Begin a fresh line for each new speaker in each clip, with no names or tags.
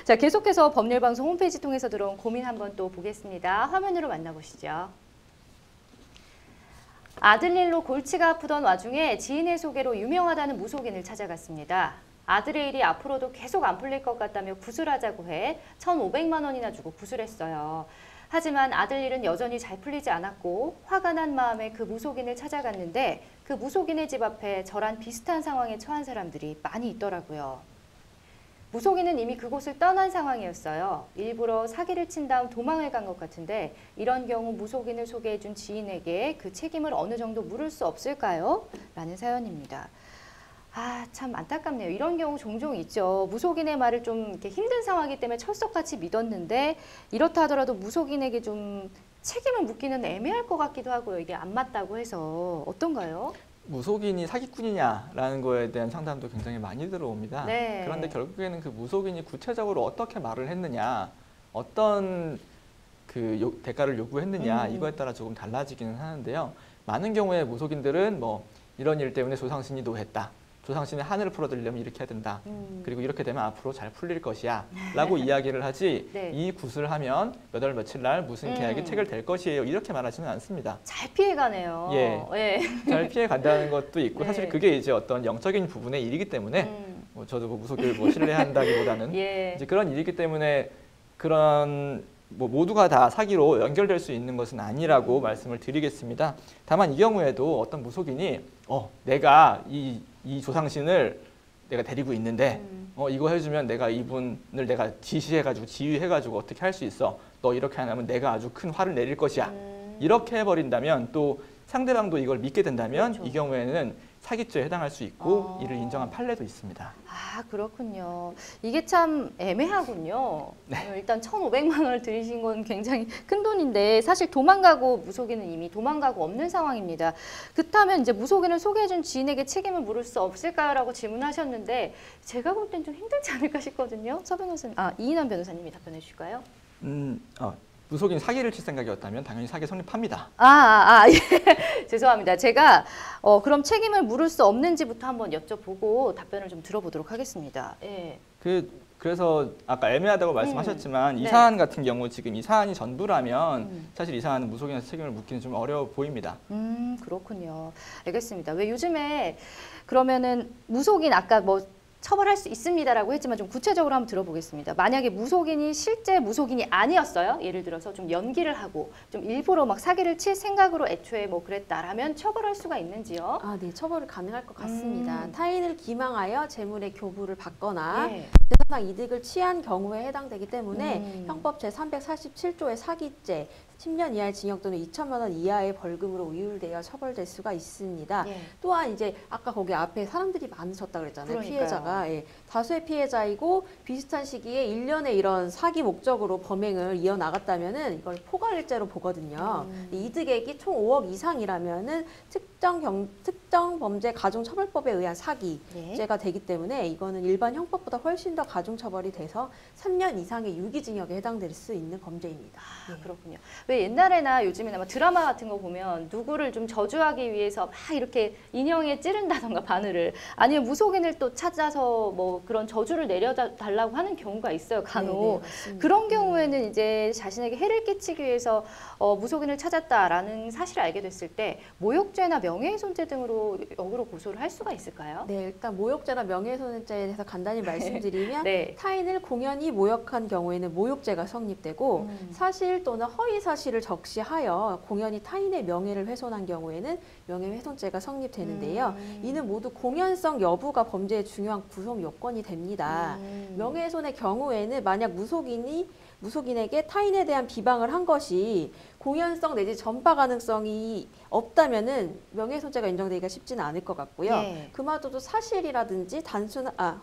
자, 계속해서 법률방송 홈페이지 통해서 들어온 고민 한번 또 보겠습니다. 화면으로 만나보시죠. 아들 일로 골치가 아프던 와중에 지인의 소개로 유명하다는 무속인을 찾아갔습니다. 아들의 일이 앞으로도 계속 안 풀릴 것 같다며 구술하자고 해 1,500만 원이나 주고 구술했어요. 하지만 아들 일은 여전히 잘 풀리지 않았고 화가 난 마음에 그 무속인을 찾아갔는데 그 무속인의 집 앞에 저랑 비슷한 상황에 처한 사람들이 많이 있더라고요. 무속인은 이미 그곳을 떠난 상황이었어요. 일부러 사기를 친 다음 도망을 간 것 같은데 이런 경우 무속인을 소개해준 지인에게 그 책임을 어느 정도 물을 수 없을까요? 라는 사연입니다. 아, 참 안타깝네요. 이런 경우 종종 있죠. 무속인의 말을 좀 이렇게 힘든 상황이기 때문에 철석같이 믿었는데 이렇다 하더라도 무속인에게 좀 책임을 묻기는 애매할 것 같기도 하고요. 이게 안 맞다고 해서 어떤가요?
무속인이 사기꾼이냐라는 거에 대한 상담도 굉장히 많이 들어옵니다.
네.
그런데 결국에는 그 무속인이 구체적으로 어떻게 말을 했느냐, 어떤 그 대가를 요구했느냐 이거에 따라 조금 달라지기는 하는데요. 많은 경우에 무속인들은 뭐 이런 일 때문에 조상신이 노했다. 조상신의 한을 풀어드리려면 이렇게 해야 된다. 그리고 이렇게 되면 앞으로 잘 풀릴 것이야 라고 이야기를 하지
네.
이 굿을 하면 몇 월 며칠 날 무슨 계약이 체결될 것이에요. 이렇게 말하지는 않습니다.
잘 피해가네요.
예.
예.
잘 피해 간다는 것도 있고
네.
사실 그게 이제 어떤 영적인 부분의 일이기 때문에 뭐 저도 뭐 무속을 뭐 신뢰한다기보다는
예.
이제 그런 일이기 때문에 그런 뭐 모두가 다 사기로 연결될 수 있는 것은 아니라고 말씀을 드리겠습니다. 다만 이 경우에도 어떤 무속인이 내가 이 조상신을 내가 데리고 있는데 이거 해주면 내가 이분을 내가 지시해가지고 지휘해가지고 어떻게 할 수 있어. 너 이렇게 안 하면 내가 아주 큰 화를 내릴 것이야. 이렇게 해버린다면 또 상대방도 이걸 믿게 된다면
그렇죠.
이 경우에는 사기죄에 해당할 수 있고 이를 인정한 판례도 있습니다.
아, 그렇군요. 이게 참 애매하군요.
네.
일단 1,500만 원을 들이신 건 굉장히 큰 돈인데 사실 도망가고 무속인은 이미 도망가고 없는 상황입니다. 그렇다면 이제 무속인을 소개해준 지인에게 책임을 물을 수 없을까요? 라고 질문하셨는데 제가 볼 땐 좀 힘들지 않을까 싶거든요. 서 변호사님, 이인환 변호사님이 답변해 주실까요?
무속인 사기를 칠 생각이었다면 당연히 사기 성립합니다.
예. 죄송합니다. 제가 그럼 책임을 물을 수 없는지부터 한번 여쭤보고 답변을 좀 들어보도록 하겠습니다. 예.
그래서 아까 애매하다고 말씀하셨지만 이
네.
사안 같은 경우 지금 이 사안이 전부라면 사실 이 사안은 무속인한테 책임을 묻기는 좀 어려워 보입니다.
그렇군요. 알겠습니다. 왜 요즘에 그러면은 무속인 아까 뭐 처벌할 수 있습니다라고 했지만 좀 구체적으로 한번 들어보겠습니다. 만약에 무속인이 실제 무속인이 아니었어요. 예를 들어서 좀 연기를 하고 좀 일부러 막 사기를 칠 생각으로 애초에 뭐 그랬다라면 처벌할 수가 있는지요?
네, 처벌이 가능할 것 같습니다. 타인을 기망하여 재물의 교부를 받거나
예.
재산상 이득을 취한 경우에 해당되기 때문에 형법 제347조의 사기죄, 10년 이하의 징역 또는 2천만 원 이하의 벌금으로 의율되어 처벌될 수가 있습니다.
예.
또한 이제 아까 거기 앞에 사람들이 많으셨다 그랬잖아요.
그러니까요.
피해자가. 예. 다수의 피해자이고 비슷한 시기에 1년에 이런 사기 목적으로 범행을 이어나갔다면은 이걸 포괄일죄로 보거든요. 이득액이 총 5억 이상이라면은 특정 범죄 가중처벌법에 의한 사기죄가 되기 때문에 이거는 일반 형법보다 훨씬 더 가중처벌이 돼서 3년 이상의 유기징역에 해당될 수 있는 범죄입니다.
그렇군요. 왜 옛날에나 요즘에나 막 드라마 같은 거 보면 누구를 좀 저주하기 위해서 막 이렇게 인형에 찌른다던가 바늘을 아니면 무속인을 또 찾아서 뭐 그런 저주를 내려달라고 하는 경우가 있어요. 간혹.
네네,
그런 경우에는 이제 자신에게 해를 끼치기 위해서 무속인을 찾았다라는 사실을 알게 됐을 때 모욕죄나 명예훼손죄 등으로 역으로 고소를 할 수가 있을까요?
네, 일단 모욕죄나 명예훼손죄에 대해서 간단히 말씀드리면
네.
타인을 공연히 모욕한 경우에는 모욕죄가 성립되고 사실 또는 허위 사실을 적시하여 공연히 타인의 명예를 훼손한 경우에는 명예훼손죄가 성립되는데요. 이는 모두 공연성 여부가 범죄의 중요한 구성 요건이 됩니다. 명예훼손의 경우에는 만약 무속인에게 타인에 대한 비방을 한 것이 공연성 내지 전파 가능성이 없다면은 명예훼손죄가 인정되기가 쉽지는 않을 것 같고요.
네.
그마저도 사실이라든지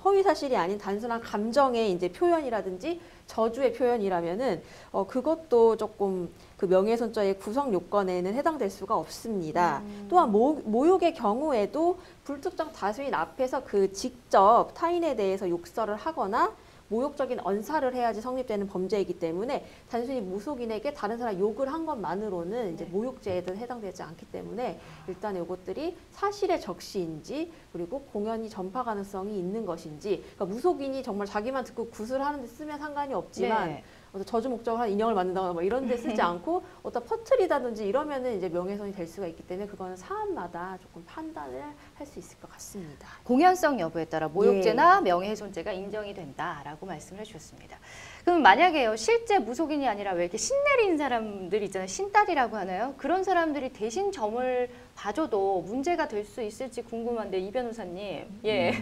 허위 사실이 아닌 단순한 감정의 이제 표현이라든지 저주의 표현이라면은 그것도 조금 그 명예훼손죄의 구성 요건에는 해당될 수가 없습니다. 또한 모욕의 경우에도 불특정 다수인 앞에서 그 직접 타인에 대해서 욕설을 하거나 모욕적인 언사를 해야지 성립되는 범죄이기 때문에 단순히 무속인에게 다른 사람 욕을 한 것만으로는 이제 모욕죄에도 해당되지 않기 때문에 일단 이것들이 사실의 적시인지 그리고 공연이 전파 가능성이 있는 것인지 그러니까 무속인이 정말 자기만 듣고 구슬하는 데 쓰면 상관이 없지만
네.
어떤 저주 목적으로 한 인형을 만든다거나 뭐 이런 데 쓰지 않고 어떤 퍼트리다든지 이러면은 이제 명예훼손이 될 수가 있기 때문에 그거는 사안마다 조금 판단을 할 수 있을 것 같습니다.
공연성 여부에 따라 모욕죄나 명예훼손죄가 인정이 된다라고 말씀을 해주셨습니다. 그럼 만약에요, 실제 무속인이 아니라 왜 이렇게 신내린 사람들 있잖아요, 신딸이라고 하나요? 그런 사람들이 대신 점을 봐줘도 문제가 될 수 있을지 궁금한데 이 변호사님, 예.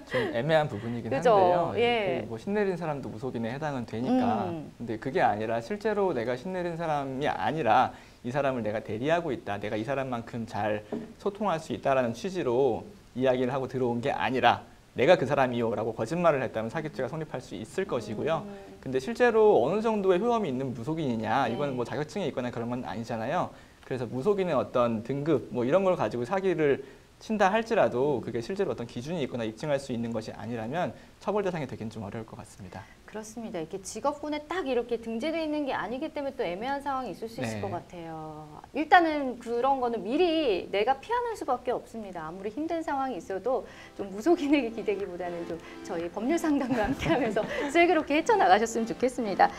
좀 애매한 부분이긴
그죠?
한데요.
예.
뭐 신내린 사람도 무속인에 해당은 되니까. 근데 그게 아니라 실제로 내가 신내린 사람이 아니라 이 사람을 내가 대리하고 있다. 내가 이 사람만큼 잘 소통할 수 있다라는 취지로 이야기를 하고 들어온 게 아니라 내가 그 사람이요라고 거짓말을 했다면 사기죄가 성립할 수 있을 것이고요. 근데 실제로 어느 정도의 효험이 있는 무속인이냐, 이거는 뭐 자격증이 있거나 그런 건 아니잖아요. 그래서 무속인의 어떤 등급 뭐 이런 걸 가지고 사기를 친다 할지라도 그게 실제로 어떤 기준이 있거나 입증할 수 있는 것이 아니라면 처벌 대상이 되긴 좀 어려울 것 같습니다.
그렇습니다. 이렇게 직업군에 딱 이렇게 등재되어 있는 게 아니기 때문에 또 애매한 상황이 있을 수 있을
네.
것 같아요. 일단은 그런 거는 미리 내가 피하는 수밖에 없습니다. 아무리 힘든 상황이 있어도 좀 무속인에게 기대기보다는 좀 저희 법률 상담과 함께하면서 슬기롭게 헤쳐나가셨으면 좋겠습니다.